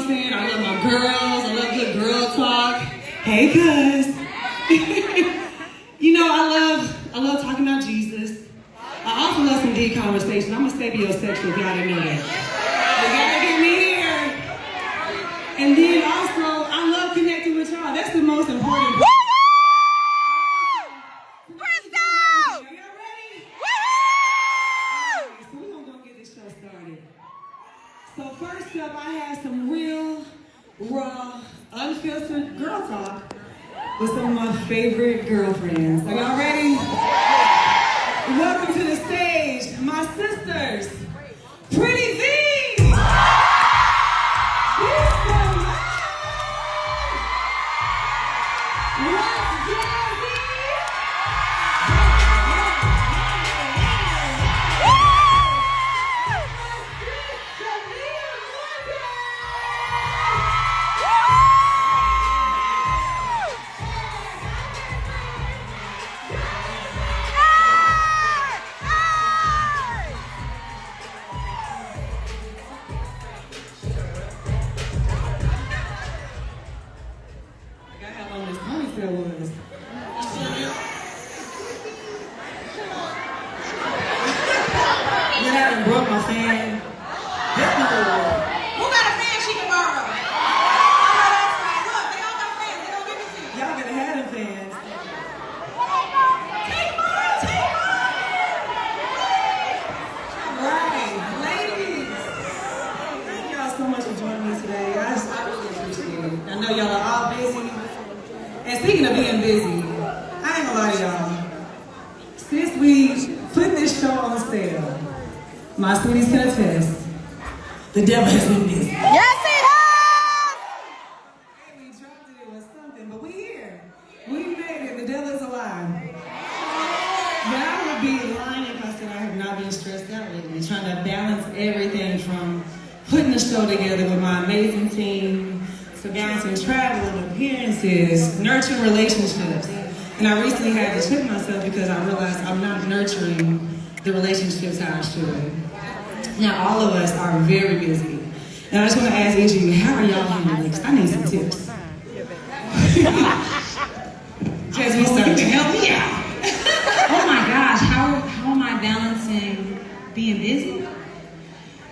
I'm saying? I love my girls. I love good girl talk. Hey, cuz. You know, I love talking about Jesus. I also love some deep conversation. I'm a sapiosexual, if y'all didn't know that. You gotta get me here. And then also, I love connecting with y'all. That's the most important part. So first up, I have some real, raw, unfiltered girl talk with some of my favorite girlfriends. Are y'all ready? Welcome to the stage, my sisters, Pretty V. Broke my fan. Who got a fan she can borrow? Look, they all got fans. They don't give it to you. Y'all gotta have them fans. Take mine. All right, ladies. Thank y'all so much for joining me today. I really appreciate it. I know y'all are all busy. And speaking of being busy, I ain't gonna lie to y'all. Since we put this show on sale, my sweeties can attest, the devil has been busy. Yes, he has! Hey, we dropped it or something, but we here. We made it. The devil is alive. Y'all would be lying if I said I have not been stressed out lately, trying to balance everything from putting the show together with my amazing team, to balancing travel and appearances, nurturing relationships. And I recently had to check myself because I realized I'm not nurturing the relationships how I should. Now, all of us are very busy. And I just want to ask each of you, how are y'all handling it? Because I need some tips. Jasmine, so you can help me out. Oh my gosh, how am I balancing being busy?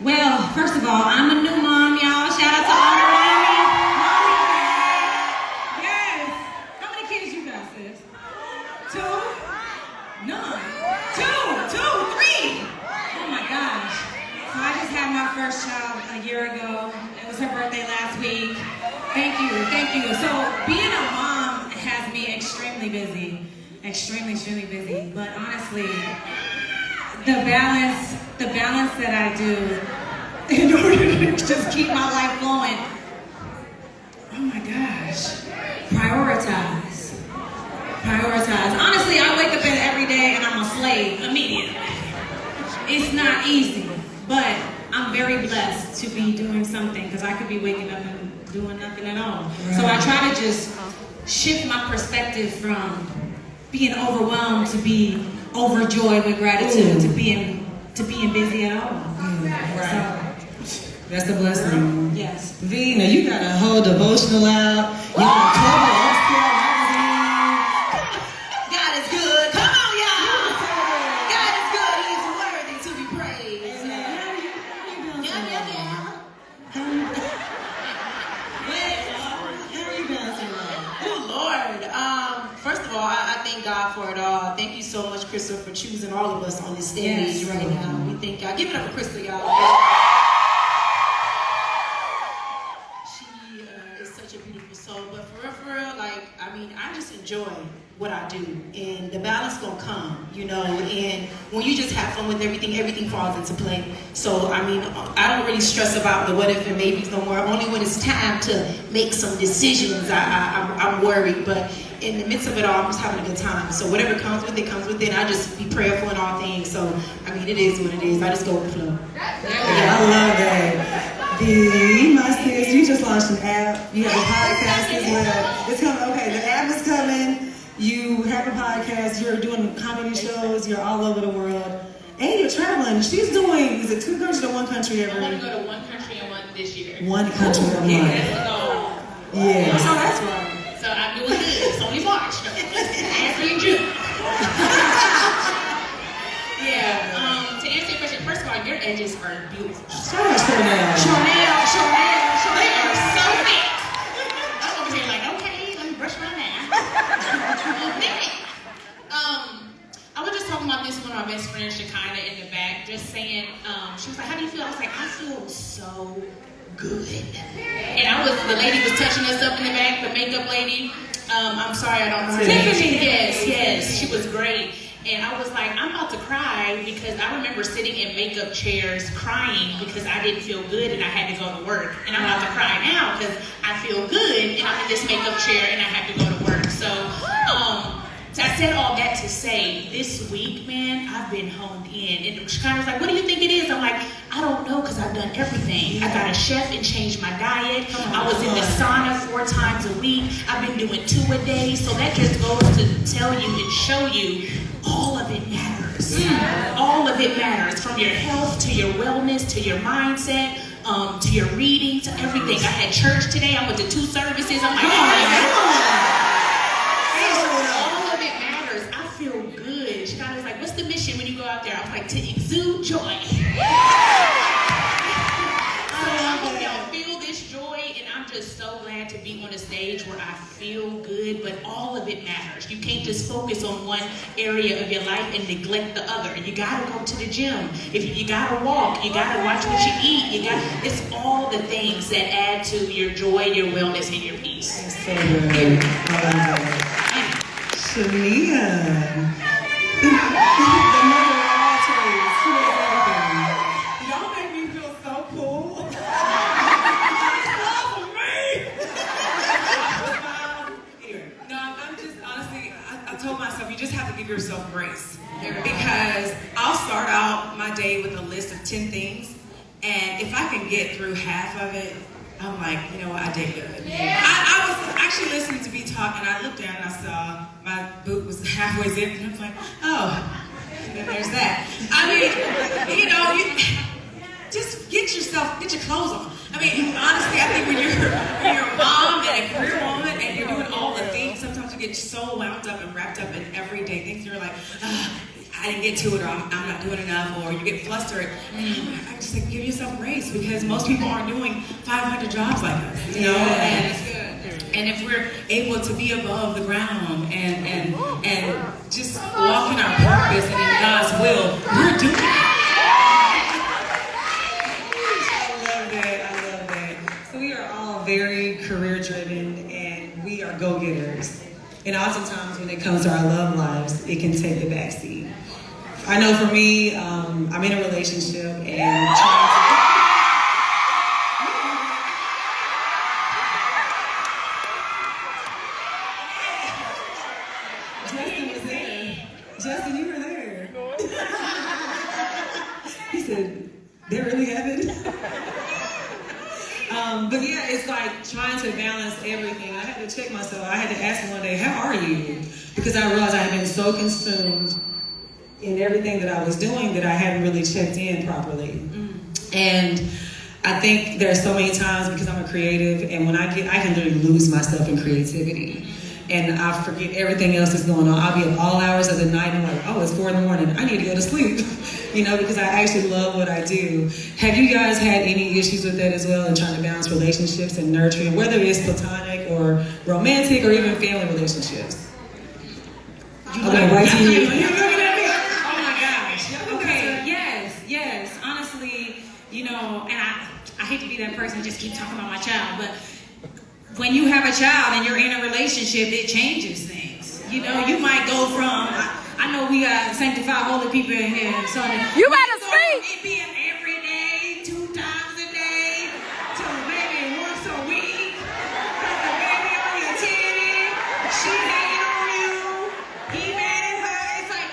Well, first of all, I'm a new mom, y'all. Shout out to all the mommies. Yes. How many kids you got, sis? 2? None. 2, 3. Oh my gosh. So I just had my first child a year ago. It was her birthday last week. Thank you. So being a mom has me extremely busy. Extremely busy. But honestly, the balance that I do in order to just keep my life flowing, oh my gosh, prioritize. Honestly, I wake up every day and I'm a slave immediately. It's not easy, but I'm very blessed to be doing something because I could be waking up and doing nothing at all. Right. So I try to just shift my perspective from being overwhelmed to be overjoyed with gratitude to being busy at all. Right. So, that's a blessing. Yes. V, now you got a whole devotional out. You got a cover upscale magazine. God is good. Come on, y'all. God is good. He is worthy to be praised. How are you balancing that? Oh, Lord. First of all, I thank God for it all. Thank you so much, Crystal, for choosing all of us on this stage right now. We thank y'all. Give it up for Crystal, y'all. She is such a beautiful soul. But for real, like, I mean, I just enjoy what I do. And the balance gonna come, you know. And when you just have fun with everything falls into play. So, I mean, I don't really stress about the what if and maybes no more. Only when it's time to make some decisions, I'm worried. But in the midst of it all, I'm just having a good time. So whatever comes with it, comes with it. And I just be prayerful in all things. So, I mean, it is what it is. I just go with the flow. Yeah, I love that. The my sis, you just launched an app. You have a podcast as well. It's coming. Okay, the app is coming. You have a podcast. You're doing comedy shows. You're all over the world, and you're traveling. She's doing. Is it 2 countries or 1 country every? I want to go to 1 country in 1 month this year. One country a month. That's the goal. Yeah. So that's right. So I'm doing good. It's only March. After in June. Yeah. To answer your question, first of all, your edges are beautiful. Chanel. Chanel. They are so thick. I'm over here like, okay, let me brush my hair. I was just talking about this with my best friend, Shekinah, in the back, just saying, she was like, how do you feel? I was like, I feel so good. And the lady was touching us up in the back, the makeup lady. I'm sorry, I don't know her name. Tiffany. Yes, she was great. And I was like, I'm about to cry because I remember sitting in makeup chairs crying because I didn't feel good and I had to go to work. And I'm about to cry now because I feel good and I'm in this makeup chair and I have to go to work. So I said all that to say, this week, man, I've been honed in. And Shekinah was like, what do you think it is? I'm like, I don't know because I've done everything. I got a chef and changed my diet. I was in the sauna 4 times a week. I've been doing 2 a day. So that just goes to tell you and show you all of it matters. All of it matters. From your health to your wellness to your mindset. To your reading to everything. I had church today. I went to 2 services. I'm like, oh my God. All of it matters. I feel good. She kind of was like, what's the mission when you go out there? I was like, to exude joy. So I hope y'all feel this joy, and I'm just so glad to be on a stage where I feel good, but all of it matters. You can't just focus on one area of your life and neglect the other. You gotta go to the gym. If you gotta walk, you gotta watch what you eat. It's all the things that add to your joy, your wellness, and your peace. That's so good. Shania. The mother of all trades. She knows everything. Y'all make me feel so cool. Anyway, no, I'm just honestly, I told myself you just have to give yourself grace. Because I'll start out my day with a list of 10 things, and if I can get through half of it, I'm like, you know what, I did good. Yeah. I was actually listening to B Talk, and I looked down and I saw my boot was halfway zipped, and I was like, oh, and then there's that. I mean, you know, just get your clothes on. I mean, honestly, I think when you're a mom and a career woman and you're doing all the things, sometimes you get so wound up and wrapped up in everyday things. You're like, I didn't get to it, or I'm not doing enough, or you get flustered. I just like, give yourself grace, because most people aren't doing 500 jobs like us, you know. And if we're able to be above the ground and just walk in our purpose and in God's will, we're doing it. I love that. So we are all very career driven, and we are go-getters. And oftentimes when it comes to our love lives, it can take the backseat. I know for me, I'm in a relationship and trying to... Justin was there. Justin, you were there. He said, that really happened? But yeah, it's like trying to balance everything. I had to check myself. I had to ask him one day, how are you? Because I realized I had been so consumed in everything that I was doing that I hadn't really checked in properly. And I think there's so many times, because I'm a creative, and when I can literally lose myself in creativity. And I forget everything else that's going on. I'll be up all hours of the night and I'm like, oh, it's 4 a.m. I need to go to sleep. You know, because I actually love what I do. Have you guys had any issues with that as well, in trying to balance relationships and nurturing, whether it's platonic or romantic or even family relationships? Okay, right to you. Oh my gosh. Okay, yes. Honestly, you know, and I hate to be that person to just keep talking about my child, but when you have a child and you're in a relationship, it changes things. You know, you might go from, I know we got sanctified holy people in here, so you better speak. It being every day, 2 times a day, to maybe once a week. Put the baby on your titty, she hating on you, he mad at her. It's like,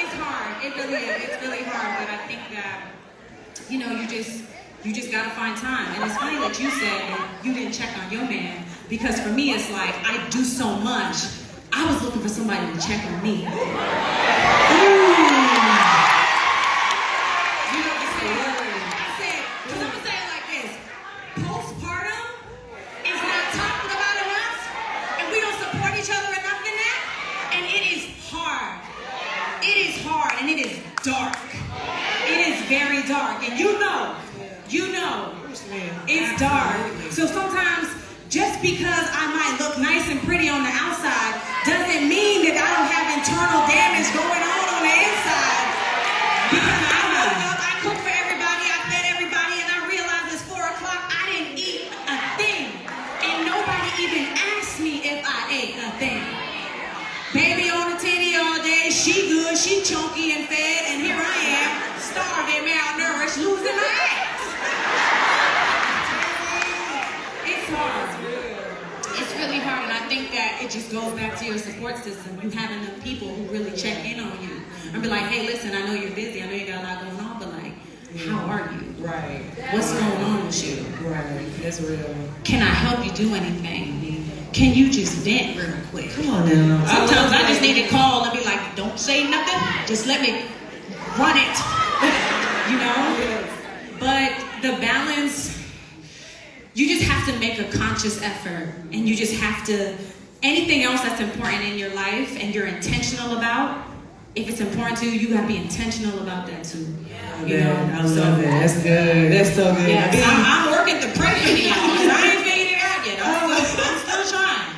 it's hard. It really is. It's really hard. But I think that, you know, you just gotta find time. And it's funny that you said that you didn't check on your man, because for me it's like, I do so much. I was looking for somebody to check on me. You know what I'm saying? I said, because I'm gonna say it like this. dark, and you know, it's dark. So sometimes, just because I might look nice and pretty on the outside, doesn't mean that I don't have internal damage going on the inside. Because I woke up, I cooked for everybody, I fed everybody, and I realized it's 4 o'clock, I didn't eat a thing. And nobody even asked me if I ate a thing. Baby on the titty all day, she good, she chunky and fed, and here I am, starving, malnourished, losing my ass. It's hard. It's really hard, and I think that it just goes back to your support system. You having the people who really check in on you. And be like, hey, listen, I know you're busy, I know you got a lot going on, but like, how are you? Right. What's going on with you? Right. That's real. Can I help you do anything? Can you just vent real quick? Come on now. Sometimes I just need to call and be like, don't say nothing, just let me run it. You know? Yes. But the balance, you just have to make a conscious effort, and you just have to, anything else that's important in your life and you're intentional about, if it's important to you, you gotta be intentional about that too. You know? I love that. That's good. That's so good. Yeah, I'm working to pray for y'all, because I ain't figured it out yet. I'm still trying.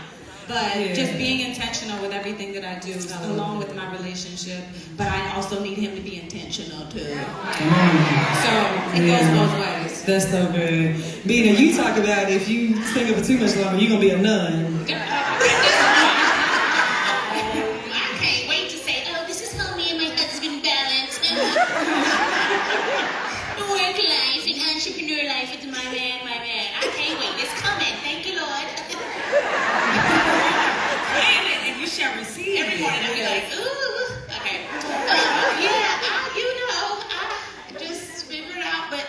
But just being intentional with everything that I do, along with my relationship, but I also need him to be intentional too. So it goes both ways. That's so good. Bina, you talk about if you stay up for too much longer, you're gonna be a nun. I can't wait to say, oh, this is how me and my husband balance work life and entrepreneur life with my man. I can't wait. It's coming. Thank you, Lord. And you shall receive. Every morning I'll be like, ooh, okay. I just figured it out. But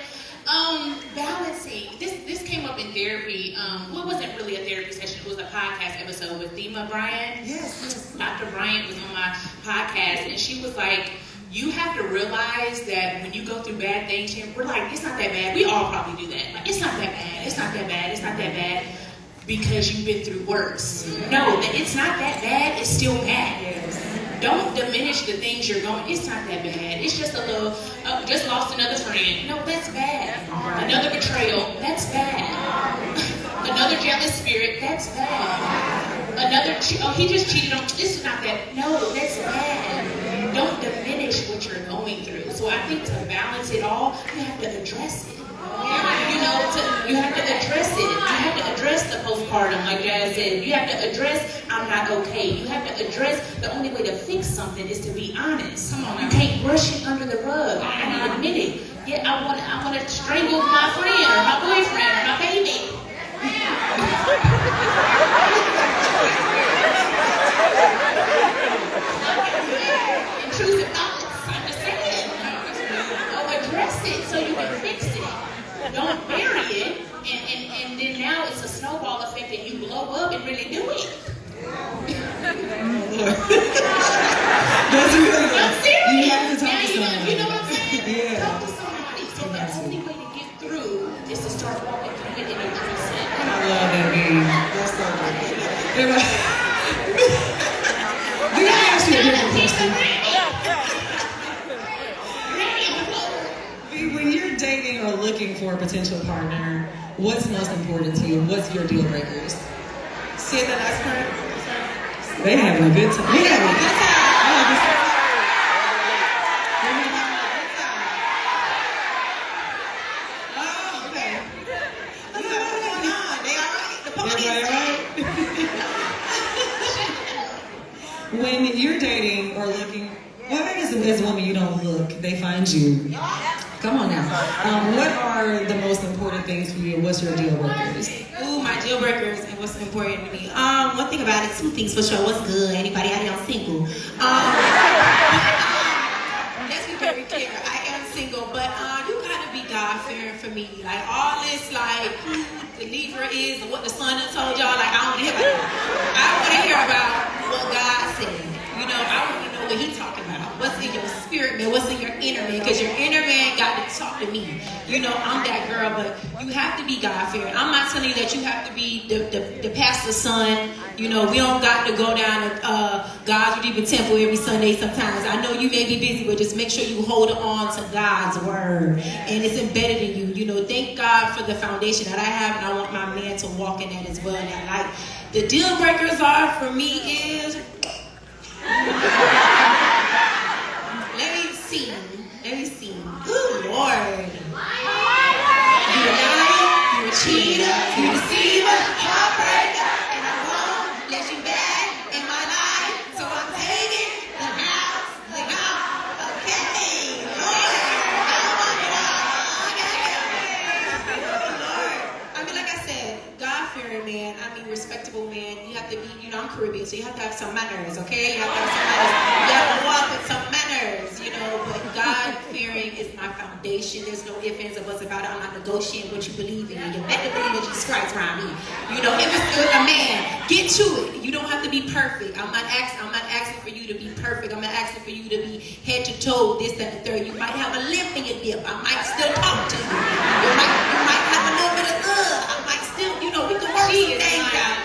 balancing. This came up in therapy. Well, it wasn't really a therapy session. It was a podcast episode with Thema Bryant. Yes. Dr. Bryant was on my podcast, and she was like, you have to realize that when you go through bad things, we're like, it's not that bad. We all probably do that. Like, it's not that bad. It's not that bad. It's not that bad. Because you've been through worse. No, that it's not that bad. It's still bad. Yes. Don't diminish the things you're going. It's not that bad. It's just a little. Just lost another friend. No, that's bad. Another betrayal. That's bad. Another jealous spirit. That's bad. Another. He just cheated on. This is not that. No, that's bad. Don't diminish what you're going through. So I think to balance it all, you have to address it. You have to address it. You have to address the postpartum, like Jazz said. You have to address, I'm not okay. You have to address, the only way to fix something is to be honest. Come on, you can't brush it under the rug. I admit it. Yeah, I want to strangle my friend or my boyfriend or my baby. Intrusive thoughts. I'm just saying. Address it so you can fix it. Don't bury it, and then now it's a snowball effect and you blow up and really do it. That's really I'm serious. You have to talk now to somebody. you know what I'm saying? Yeah. Talk to somebody. So the only way to get through is to start walking through it and address it. I love that, baby. That's so good. We gotta ask you a different question. When you're dating or looking for a potential partner, what's most important to you? What's your deal breakers? See the last part? They having a good time. We having a good time. Oh, okay. What's going on? They all right? The party's all right? When you're dating or looking, well, I guess as a woman you don't look, they find you. Come on now. What are the most important things for you? What's your deal breakers? Ooh, my deal breakers and what's important to me. One thing about it, two things for sure. What's good? Anybody out here single? Let's be very clear. I am single, but you gotta be God-fearing for me. Like all this, like who the Libra is and what the sun has told y'all. Like I don't want to hear about it. I want to hear about what God said. You know, I want to know what He's talking about. What's in your spirit, man? What's in your inner man? Because your inner man got to talk to me. You know, I'm that girl, but you have to be God-fearing. I'm not telling you that you have to be the pastor's son. We don't got to go down to God's Redeemer Temple every Sunday sometimes. I know you may be busy, but just make sure you hold on to God's word. And it's embedded in you. Thank God for the foundation that I have, and I want my man to walk in that as well. And like, the deal breakers are for me is... Let me see. Good Lord. You a liar, you a cheater, you a deceiver, heartbreaker, and I won't let you back in my life. So I'm taking the house. Okay, Lord, I want it all. Lord. I mean, like I said, God-fearing man, respectable man. You have to be, I'm Caribbean, so you have to have some manners, okay? You have to have some manners. You have to walk with some manners, but God-fearing is my foundation. There's no ifs, ands, or buts about it. I'm not negotiating what you believe in. You better believe in Jesus Christ around me. If it's a man, get to it. You don't have to be perfect. I'm not asking for you to be perfect. I'm not asking for you to be head to toe, this, that, and the third. You might have a limp in your dip. I might still talk to you. You might have a little bit of I might still, we can work some things out.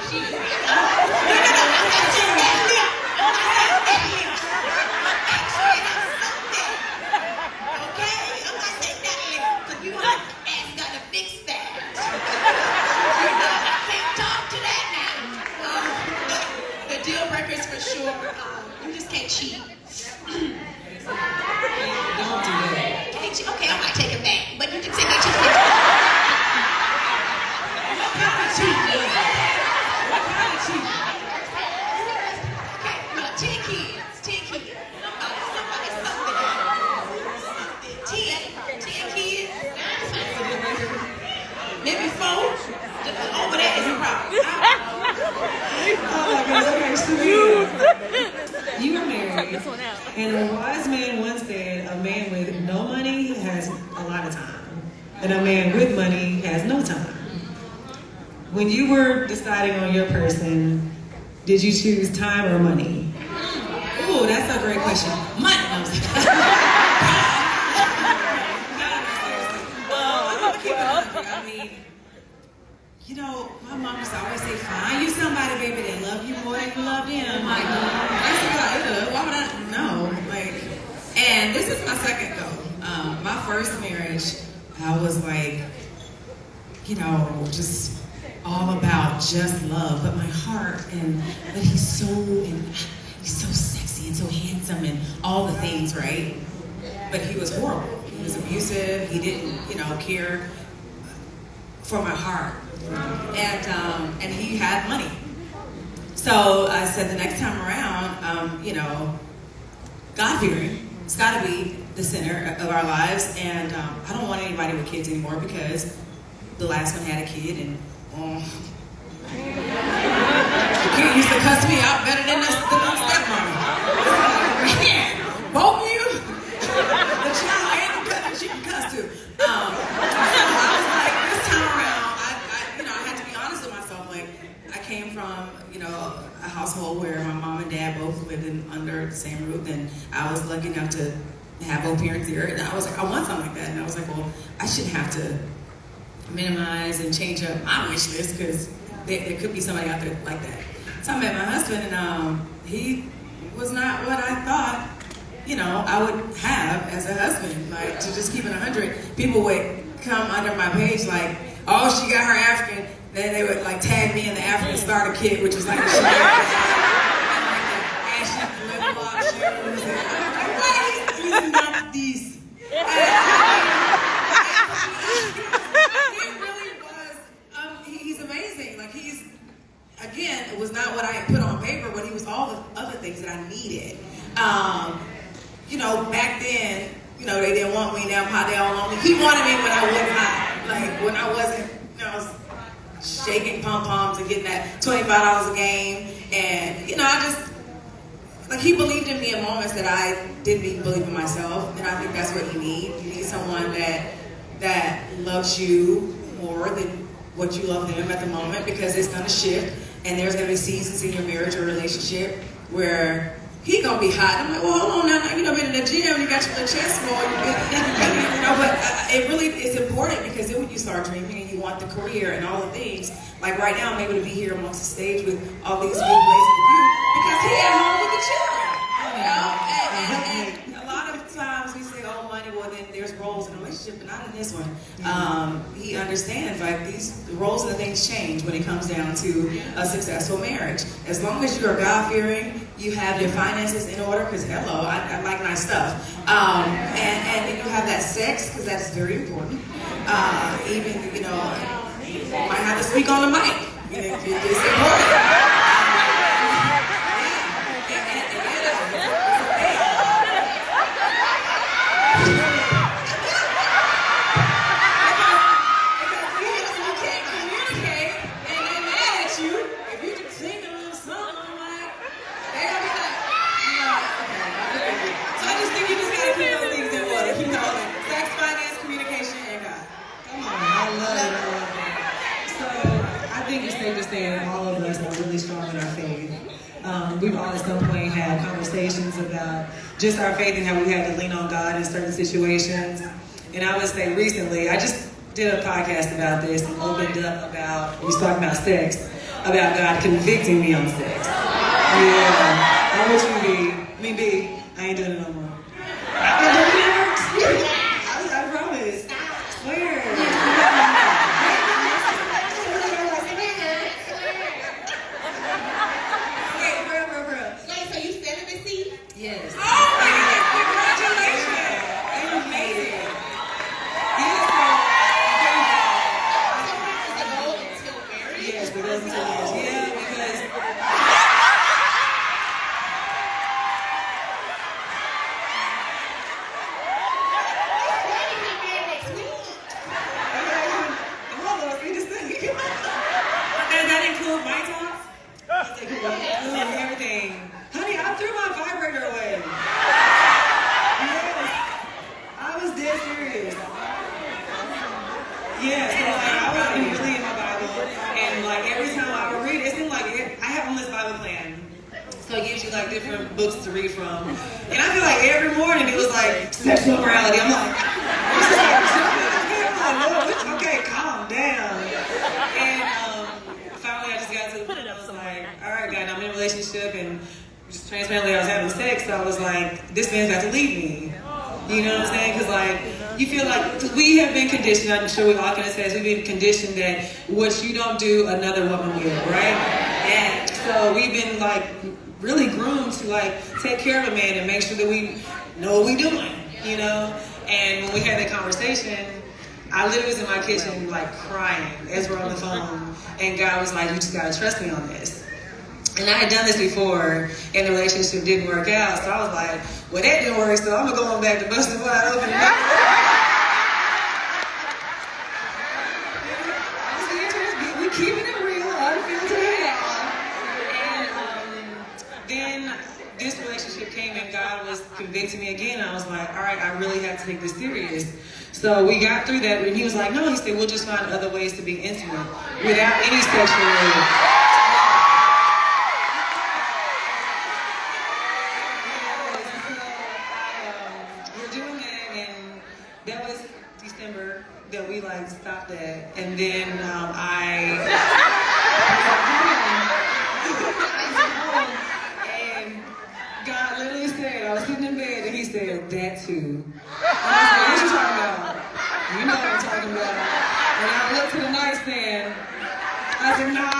You just can't cheat. Don't do that. Can't cheat. Okay, I might take it back, but you can say that you Okay, 10 kids. 10 kids. Maybe 4. Over that is a problem. Oh my God, okay, so you were married, and a wise man once said, a man with no money has a lot of time, and a man with money has no time. When you were deciding on your person, did you choose time or money? Ooh, that's a great question. Money. My mom used to always say, find you somebody, baby, that love you more than you love them. Like, that's about it. Why would I know? And this is my second go. My first marriage, I was like, just all about just love, but my heart, but he's so sexy and so handsome and all the things, right? But he was horrible. He was abusive. He didn't, care for my heart. And he had money. So I said the next time around, God-fearing, it's got to be the center of our lives. And I don't want anybody with kids anymore because the last one had a kid and the kid used to cuss me out better than the stepmama. Both of you, the child and the cousin, she can cuss too. So I was like, this time around, I had to be honest with myself. Like, I came from, a household where my mom and dad both lived under the same roof, and I was lucky enough to have both parents there. And I was like, I want something like that. And I was like, well, I shouldn't have to minimize and change up my wish list because there could be somebody out there like that. So I met my husband, and he was not what I thought, I would have as a husband. Like, to just keep it 100, people would come under my page like, oh, she got her African. Then they would tag me in the African starter kit, which was like a shoe. And she flip-flop shoes. And why are you using not these? It really was. He's amazing. Again, it was not what I had put on paper, but he was all the other things that I needed. Back then, they didn't want me. Now they all want me. He wanted me when I wasn't hot. When I wasn't, shaking pom-poms and getting that $25 a game. And, I just, he believed in me in moments that I didn't even believe in myself. And I think that's what you need. You need someone that loves you more than what you love them at the moment, because it's going to shift. And there's going to be seasons in your marriage or relationship where he gonna be hot. I'm like, well, hold on now, you know, been in the gym, you got your little chest small, you know, but it really is important because then when you start dreaming and you want the career and all the things, like right now I'm able to be here amongst the stage with all these big plays with you because he at home with the children, you know, and a lot of times we say, oh, money, well then there's roles in a relationship, but not in this one. He understands like these roles and the things change when it comes down to a successful marriage. As long as you're God-fearing, you have your finances in order, because hello, I like nice stuff. And then you have that sex, because that's very important. Even, you know, might have to speak on the mic. It's important. All of us are really strong in our faith. We've all at some point had conversations about just our faith and how we had to lean on God in certain situations. And I would say recently, I just did a podcast about this and opened up about, we was talking about sex, about God convicting me on sex. Yeah, I wish you be, me be, I ain't doing it no more. I promise. I swear. Yes. Oh my goodness, congratulations! Amazing. Yes, but that's until marriage. Yeah, because Does that include my talks? everything. Honey, I threw my vibrator away. Yes. I was dead serious. Yeah, so like I was really in my Bible, and like every time I would read it, it seemed like I have on this Bible plan. So it gives you like different books to read from. And I feel like every morning it was like sexual morality. I'm like, this is like Lord, okay, calm down. And finally I just got to the point I was like, all right, God, I'm in a relationship and just transparently I was having sex, so I was like, this man's got to leave me. You know what I'm saying? Because like, you feel like, cause we have been conditioned, I'm sure we all can attest, we've been conditioned that what you don't do, another woman will, right? And so we've been like, really groomed to like, take care of a man and make sure that we know what we're doing, you know? And when we had that conversation, I literally was in my kitchen like crying as we're on the phone, and God was like, you just gotta trust me on this. And I had done this before, and the relationship didn't work out, so I was like, well, that didn't work, so I'm gonna go on back to busting wide open. We keeping it real, unfiltered, and then this relationship came, and God was convicting me again. I was like, all right, I really have to take this serious. So we got through that, and he was like, no, he said, we'll just find other ways to be intimate without any sexual. That we like stopped at, and then and God literally said, I was sitting in bed and he said, that too. And I said, what you talking about? You know what I'm talking about. And I looked to the nightstand, I said, nah.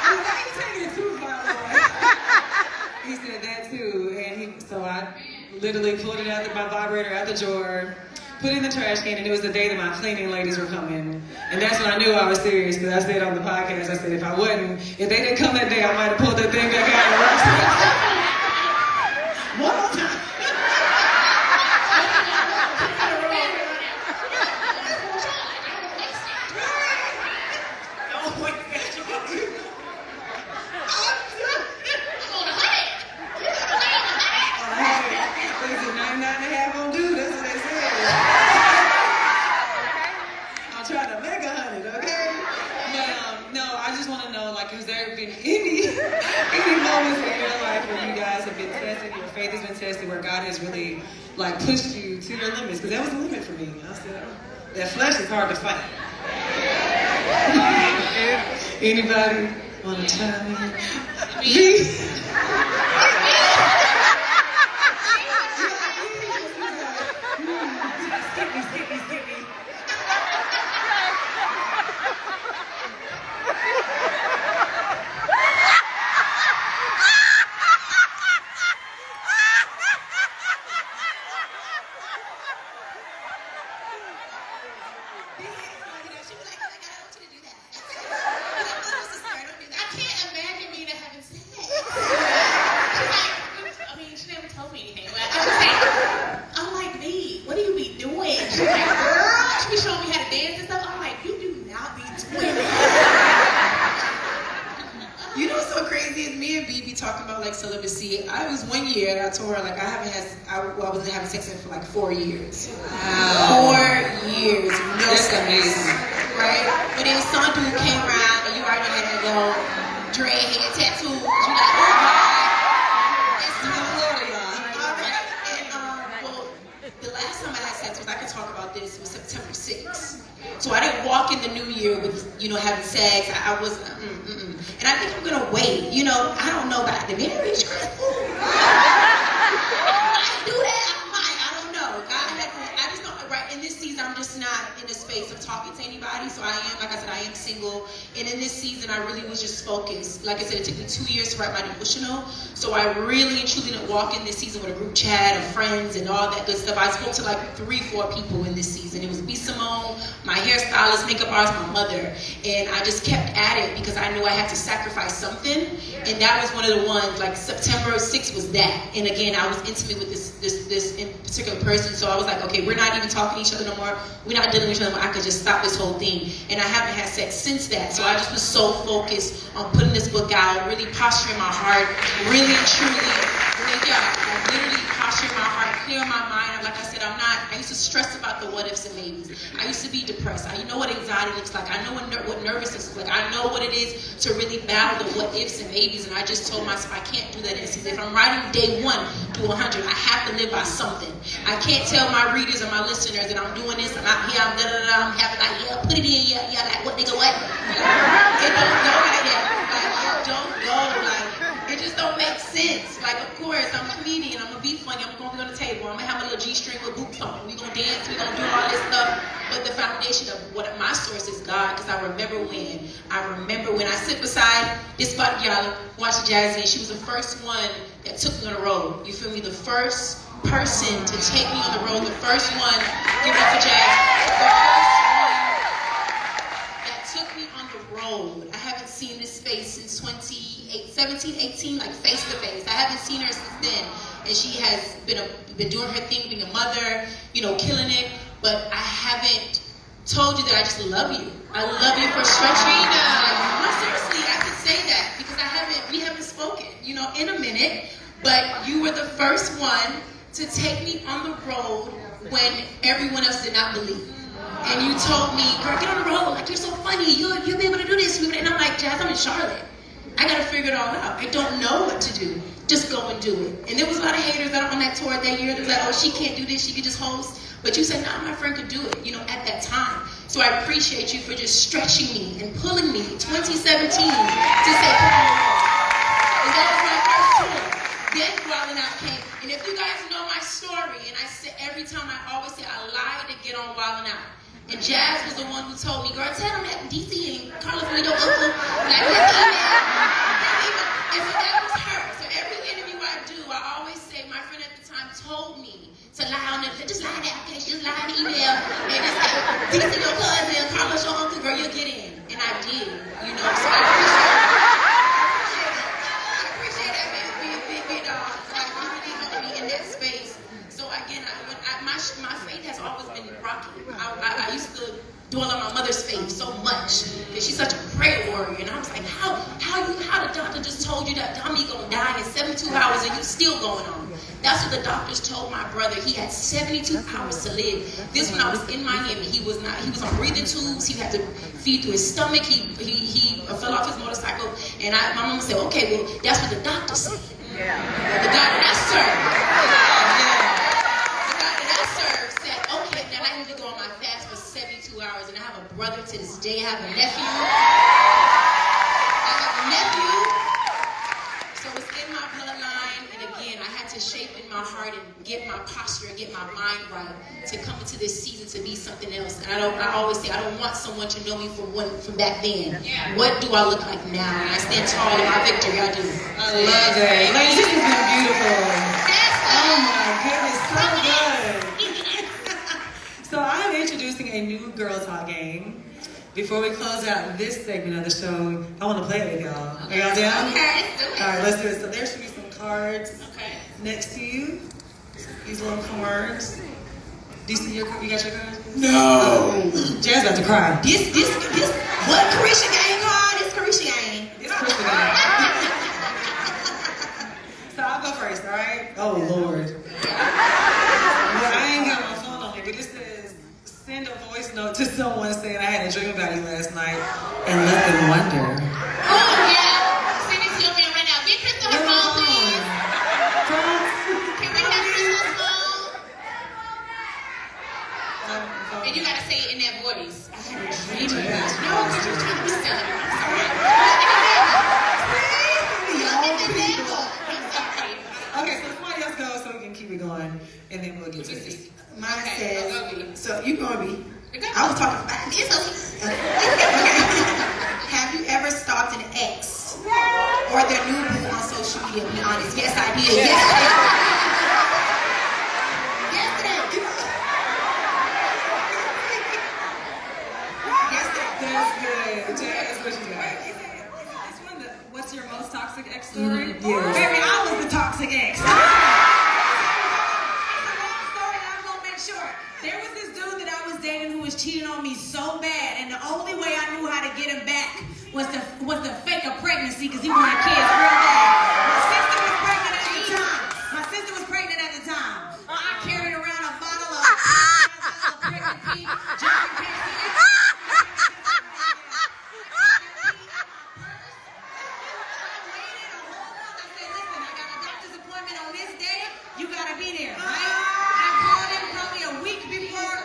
I ain't taking it too far away. He said that too, and so I literally pulled it out of my vibrator out the drawer, put it in the trash can, and it was the day that my cleaning ladies were coming. And that's when I knew I was serious, because I said on the podcast, I said if they didn't come that day, I might have pulled that thing back out. One more time. like, has there been any moments in your life where you guys have been tested, your faith has been tested, where God has really like pushed you to your limits? Because that was a limit for me. I said, that flesh is hard to fight. Anybody want to chime in? Celibacy. I was 1 year and I told her like I wasn't having sex for like 4 years. Wow. 4 years, no sex. Amazing. Right? But then some dude came around and you already had that little dreadhead tattoo. You like, the last time I had sex was, I can talk about this, was September 6th. So I didn't walk in the new year with, having sex. I was, And I think I'm going to wait. I don't know about the marriage, Crystal. I do that. I don't know. I just don't, right, in this season, I'm just not in the space of talking to anybody. So I am, like I said, I am single. And in this season, I really was just focused. Like I said, it took me 2 years to write my devotional. So I really and truly didn't walk in this season with a group chat of friends and all that good stuff. I spoke to like 3-4 people in this season. It was B. Simone, my hairstylist, makeup artist, my mother. And I just kept at it because I knew I had to sacrifice something. And that was one of the ones, like September 6th was that. And again, I was intimate with this in particular person. So I was like, okay, we're not even talking to each other no more. We're not dealing with each other no more. I could just stop this whole thing. And I haven't had sex since that. So I just was so focused on putting this book out, really posturing my heart, really truly, literally posturing my heart, clearing my mind. Like I said, I used to stress about the what ifs and maybes. I used to be depressed. I know what anxiety looks like. I know what nervousness looks like. I know what it is to really battle the what ifs and maybes. And I just told myself I can't do that in this season. If I'm writing day 1 to 100, I have to live by something. I can't tell my readers or my listeners that I'm doing this, I'm out here, I'm da-da-da, I'm having like, yeah, put it in, yeah, like, what nigga, what? It don't go like that. Like, it don't go like, it just don't make sense. Like, of course, I'm a comedian, I'm gonna be funny, I'm gonna be on the table, I'm gonna have a little G-string with boots on, we're gonna dance, we're gonna do all this stuff. But the foundation of what my source is God, because I remember when I sit beside this body, y'all watch Jazzy, and she was the first one that took me on the road. You feel me? The first person to take me on the road, the first one, give it up for Jazzy, the first one that took me on the road. I haven't seen this face since 17, 18, like face to face. I haven't seen her since then. And she has been doing her thing, being a mother, killing it. But I haven't told you that I just love you. I love you for stretching. No, seriously, I can say that because we haven't spoken, in a minute. But you were the first one to take me on the road when everyone else did not believe. And you told me, girl, get on the road. Like, you're so funny. You'll be able to do this. And I'm like, Jazz, I'm in Charlotte. I got to figure it all out. I don't know what to do. Just go and do it. And there was a lot of haters that on that tour that year that was like, oh, she can't do this. She could just host. But you said, nah, my friend could do it, at that time. So I appreciate you for just stretching me and pulling me 2017 to say, come on. And that was my first tour. Then Wildin' Out came. And if you guys know my story, and I say every time I always say I lied to get on Wildin' Out. And Jazz was the one who told me, girl, tell them that DC and Carlos really don't uncle. Like, and so that was her. So every interview I do, I always say, my friend at the time told me to lie on the, just lie in the application, just lie in the email, and just say, DC your cousin, Carlos your uncle, girl, you'll get in. And I did, so I appreciate that, man, being big dog. Like, you really helped me in that space. So again, my faith has always been rocky. I used to dwell on my mother's faith so much because she's such a prayer warrior, and I was like, how the doctor just told you that Tommy gonna die in 72 hours and you still going on? That's what the doctors told my brother. He had 72 hours to live. This when I was in Miami. He was on breathing tubes. He had to feed through his stomach. He fell off his motorcycle. And my mom said, okay, well, that's what the doctor said. Yeah. The God that I serve. The God that I serve said, okay, now I need to go on my fast for 72 hours. And I have a brother to this day. I have a nephew. So it's in my bloodline. And again, I had to shape in my heart and get my posture and get my mind right to come into this season to be something else. And I always say, I don't want someone to know me from back then. Yeah. What do I look like now? And I stand tall in my victory. I do. I love it. Ladies, this has been beautiful. Oh my goodness, so good. So I'm introducing a new Girl Talk game. Before we close out this segment of the show, I want to play it with y'all. Are y'all down? Okay, let's do it. All right, let's do it. So there should be some cards next to you. These little cards. Do you see you got your cards? No. Jazz about to cry. This, what Carisha game card? This Carisha game. It's Carisha game. So I'll go first, all right? Oh, Lord. Well, I ain't got my phone on me, but it says, send a voice note to someone saying I had a dream about you last night and let them wonder. Oh, yeah. Send it to your man right now. Get Crystal her phone, please. Can we have Crystal's phone? And you gotta say it in that voice. I had a dream about you. No, because you're trying to be silly. I'm sorry. Okay, so somebody else go so we can keep it going, and then we'll get to this. Mine says, So you gonna be? I was talking about Okay. Have you ever stalked an ex or their new boo on social media? Be honest. Yes, I did. Yes, I did. That's good. Jazz, what you got? What's your most toxic ex story? Yeah. Baby, I was the toxic ex. It's a long story, and I'm gonna make sure. There was this dude that I was dating who was cheating on me so bad, and the only way I knew how to get him back was to fake a pregnancy because he wanted kids real bad. My sister was pregnant at the time. I carried around a bottle of pregnant pee, jumping casey. You gotta be there, right? I called him probably a week before.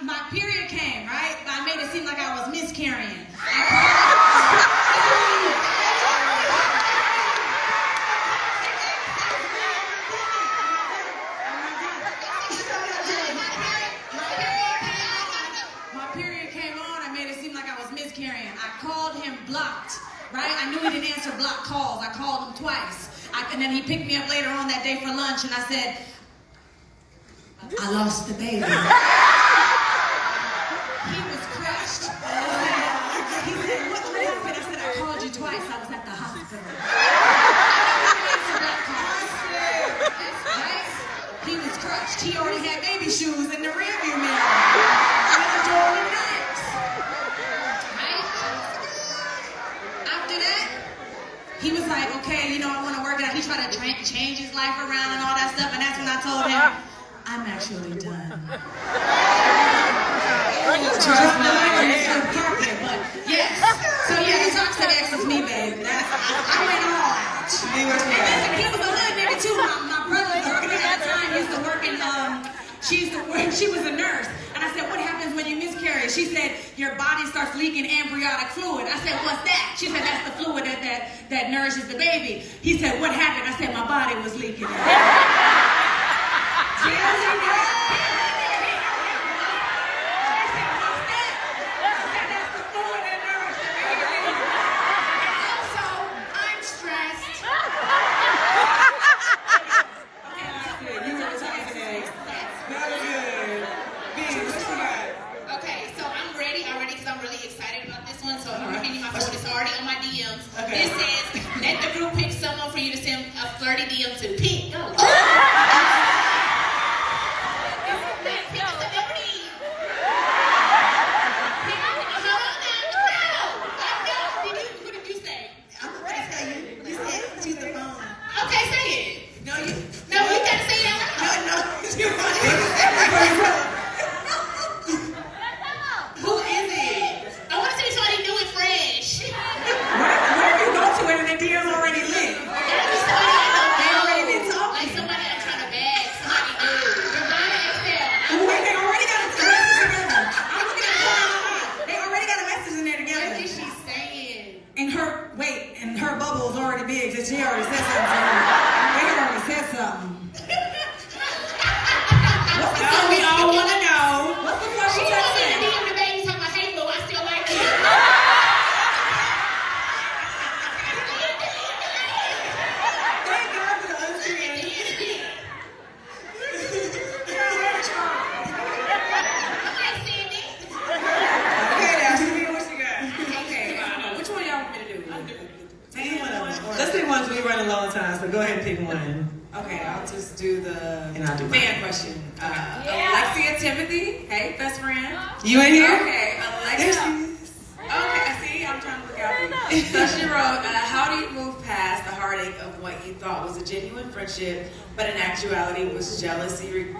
My period came, right? I made it seem like I was miscarrying. My period came on. I made it seem like I was miscarrying. I called him blocked, right? I knew he didn't answer blocked calls. I called him twice. And then he picked me up later on that day for lunch, and I said, I lost the baby. He was crushed. He said, what happened? I said, I called you twice. I was at the hospital. Right? He was crushed. He already had baby shoes in the rearview mirror. Right? After that, he was like, okay, you know, I want to work it out. He tried to change his life around and all that stuff, and that's when I told him, I'm actually done. But yes. So yeah, the toxic ex is me, babe. I went all out. And listen, he was a hood nigga too. My brother at the time used to work in, she was a nurse. And I said, what happens when you miscarry? She said, your body starts leaking embryonic fluid. I said, what's that? She said, that's the fluid that nourishes the baby. He said, what happened? I said, my body was leaking. This says, let the group pick someone for you to send a flirty DM to. Pick. Go. What did you say? I'm gonna tell you. You said choose the phone. Okay, say it. No, you gotta say it out loud. No. Who is it? I want to see somebody new and fresh. Where Cardi B because she already said something to her. They already said something. Now we all want to know. What's the first She one was in saying? the DM today, he's talking about, hey, Lou, I still like you. Thank God for the understanding. Hey, Cindy. Okay, now, show me what you got. Okay, which one y'all want me to do? Pick one of them. Let's pick one because we run a long time, so go ahead and pick one. Okay, I'll just do the And I'll do mine. fan question. Alexia Timothy, hey, best friend. You in here? Okay, There she Alexia. is. Okay, see, I'm trying to look out for you. So she wrote, how do you move past the heartache of what you thought was a genuine friendship, but in actuality was jealousy?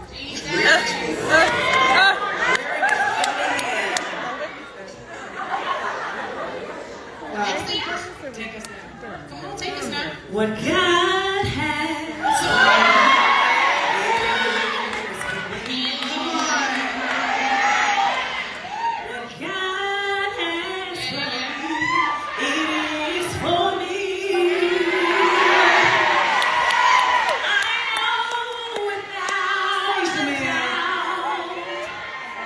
Take us now. Come on, take us now. What God has. What God has it is for me. I know without doubt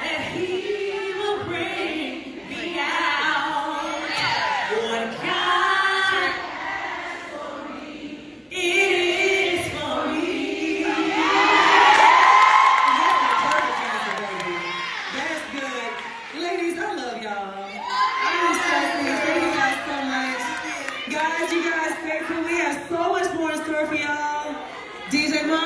that He will bring me out. What God it is for me. That's good. Ladies, I love y'all. I'm so thank you guys so much. Guys, you guys stay tuned. We have so much more in store for y'all. DJ Mars.